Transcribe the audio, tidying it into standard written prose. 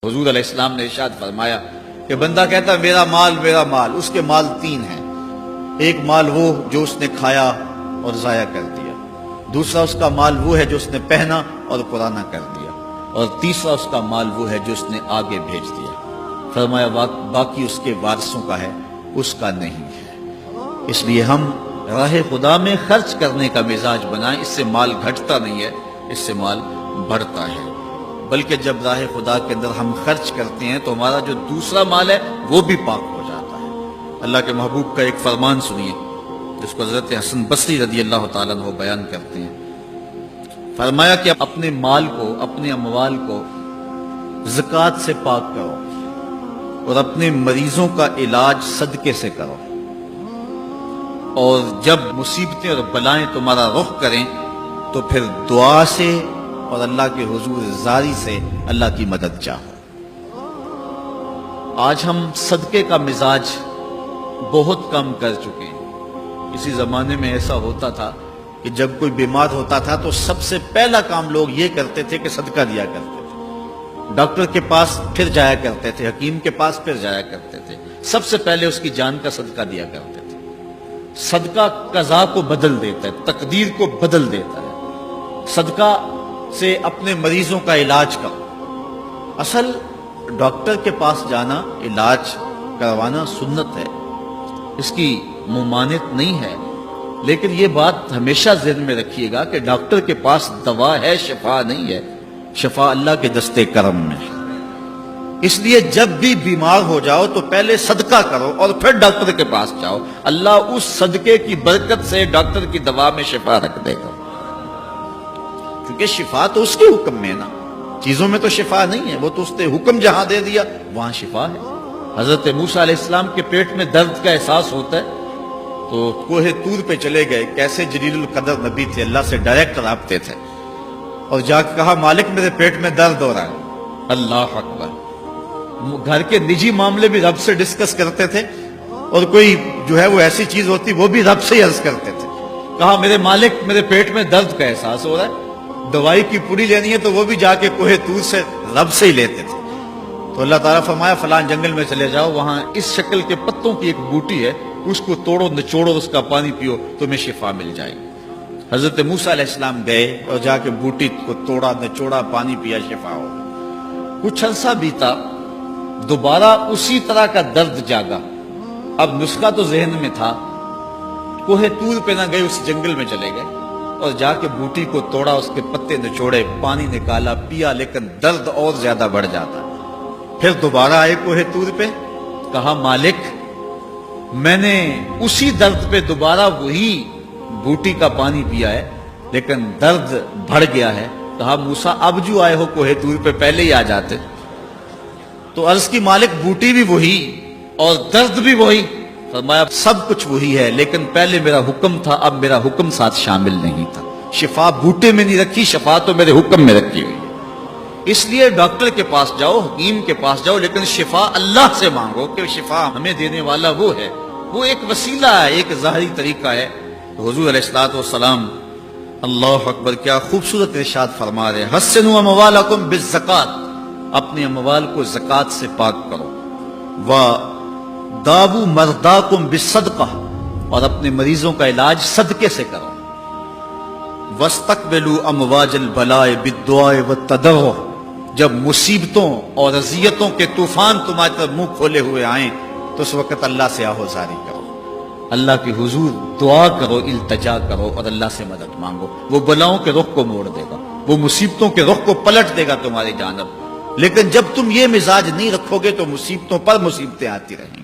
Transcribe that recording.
حضور علیہ السلام نے ارشاد فرمایا کہ بندہ کہتا ہے میرا مال، اس کے مال تین ہیں۔ ایک مال وہ جو اس نے کھایا اور ضائع کر دیا، دوسرا اس کا مال وہ ہے جو اس نے پہنا اور پرانا کر دیا، اور تیسرا اس کا مال وہ ہے جو اس نے آگے بھیج دیا۔ فرمایا باقی اس کے وارثوں کا ہے، اس کا نہیں ہے۔ اس لیے ہم راہ خدا میں خرچ کرنے کا مزاج بنائیں، اس سے مال گھٹتا نہیں ہے، اس سے مال بڑھتا ہے۔ بلکہ جب راہ خدا کے اندر ہم خرچ کرتے ہیں تو ہمارا جو دوسرا مال ہے وہ بھی پاک ہو جاتا ہے۔ اللہ کے محبوب کا ایک فرمان سنیے جس کو حضرت حسن بصری رضی اللہ تعالیٰ عنہ بیان کرتے ہیں۔ فرمایا کہ اپنے مال کو، اپنے اموال کو زکوٰۃ سے پاک کرو اور اپنے مریضوں کا علاج صدقے سے کرو، اور جب مصیبتیں اور بلائیں تمہارا رخ کریں تو پھر دعا سے اور اللہ کے حضور زاری سے اللہ کی مدد چاہو۔ آج ہم صدقے کا مزاج بہت کم کر چکے ہیں۔ اسی زمانے میں ایسا ہوتا تھا کہ جب کوئی بیمار ہوتا تھا تو سب سے پہلا کام لوگ یہ کرتے تھے کہ صدقہ دیا کرتے تھے، ڈاکٹر کے پاس پھر جایا کرتے تھے، حکیم کے پاس پھر جایا کرتے تھے، سب سے پہلے اس کی جان کا صدقہ دیا کرتے تھے۔ صدقہ قضا کو بدل دیتا ہے، تقدیر کو بدل دیتا ہے۔ صدقہ سے اپنے مریضوں کا علاج کرو۔ اصل ڈاکٹر کے پاس جانا، علاج کروانا سنت ہے، اس کی ممانعت نہیں ہے، لیکن یہ بات ہمیشہ ذہن میں رکھیے گا کہ ڈاکٹر کے پاس دوا ہے، شفا نہیں ہے۔ شفا اللہ کے دستے کرم میں ہے۔ اس لیے جب بھی بیمار ہو جاؤ تو پہلے صدقہ کرو اور پھر ڈاکٹر کے پاس جاؤ، اللہ اس صدقے کی برکت سے ڈاکٹر کی دوا میں شفا رکھ دے گا، کیونکہ شفا تو اس کے حکم میں ہے نا، چیزوں میں تو شفا نہیں ہے، وہ تو اس نے حکم جہاں دے دیا وہاں شفا ہے۔ حضرت موسیٰ علیہ السلام کے پیٹ میں درد کا احساس ہوتا ہے تو کوہ طور پہ چلے گئے، کیسے جلیل القدر نبی تھے، اللہ سے ڈائریکٹ رابطے تھے، اور جا کے کہا مالک میرے پیٹ میں درد ہو رہا ہے۔ اللہ اکبر۔ گھر کے نجی معاملے بھی رب سے ڈسکس کرتے تھے، اور کوئی جو ہے وہ ایسی چیز ہوتی وہ بھی رب سے ہی عرض کرتے تھے۔ کہا میرے مالک میرے پیٹ میں درد کا احساس ہو رہا ہے، دوائی کی پوری لینی ہے تو وہ بھی جا کے کوہ طور سے رب سے ہی لیتے تھے۔ تو اللہ تعالیٰ فرمایا فلان جنگل میں چلے جاؤ، وہاں اس شکل کے پتوں کی ایک بوٹی ہے، اس کو توڑو نچوڑو، اس کا پانی پیو، تمہیں شفا مل جائے گی۔ حضرت موسیٰ علیہ السلام گئے اور جا کے بوٹی کو توڑا، نچوڑا، پانی پیا، شفا ہو۔ کچھ عرصہ بیتا، دوبارہ اسی طرح کا درد جاگا۔ اب نسخہ تو ذہن میں تھا، کوہ طور پہ نہ گئے، اس جنگل میں چلے گئے اور جا کے بوٹی کو توڑا، اس کے پتے نچوڑے، پانی نکالا، پیا، لیکن درد اور زیادہ بڑھ جاتا۔ پھر دوبارہ آئے کوہ طور پہ، کہا مالک میں نے اسی درد پہ دوبارہ وہی بوٹی کا پانی پیا ہے لیکن درد بڑھ گیا ہے۔ کہا موسیٰ اب جو آئے ہو کوہ طور پہ پہلے ہی آ جاتے۔ تو عرض کی مالک بوٹی بھی وہی اور درد بھی وہی۔ فرمایا سب کچھ وہی ہے لیکن پہلے میرا حکم تھا، اب میرا حکم ساتھ شامل نہیں تھا۔ شفا بوٹے میں نہیں رکھی، شفا تو میرے حکم میں رکھی ہوئی ہے۔ اس لیے ڈاکٹر کے پاس جاؤ، حکیم کے پاس جاؤ، لیکن شفا اللہ سے مانگو کہ شفا ہمیں دینے والا وہ ہے، وہ ایک وسیلہ ہے، ایک ظاہری طریقہ ہے۔ تو حضور علیہ الصلوۃ والسلام اللہ اکبر کیا خوبصورت ارشاد فرما رہے ہیں، حسنوا اموالکم بالزکوٰۃ، اپنے اموال کو زکوٰۃ سے پاک کرو، وداووا مرضاکم بالصدقہ، اور اپنے مریضوں کا علاج صدقے سے کرو، واستقبلوا امواج البلاء بالدعاء والتضرع، جب مصیبتوں اور اذیتوں کے طوفان تمہاری طرف منہ کھولے ہوئے آئیں تو اس وقت اللہ سے آہوزاری کرو، اللہ کے حضور دعا کرو، التجا کرو اور اللہ سے مدد مانگو۔ وہ بلاؤں کے رخ کو موڑ دے گا، وہ مصیبتوں کے رخ کو پلٹ دے گا تمہاری جانب۔ لیکن جب تم یہ مزاج نہیں رکھو گے تو مصیبتوں پر مصیبتیں آتی رہیں گی۔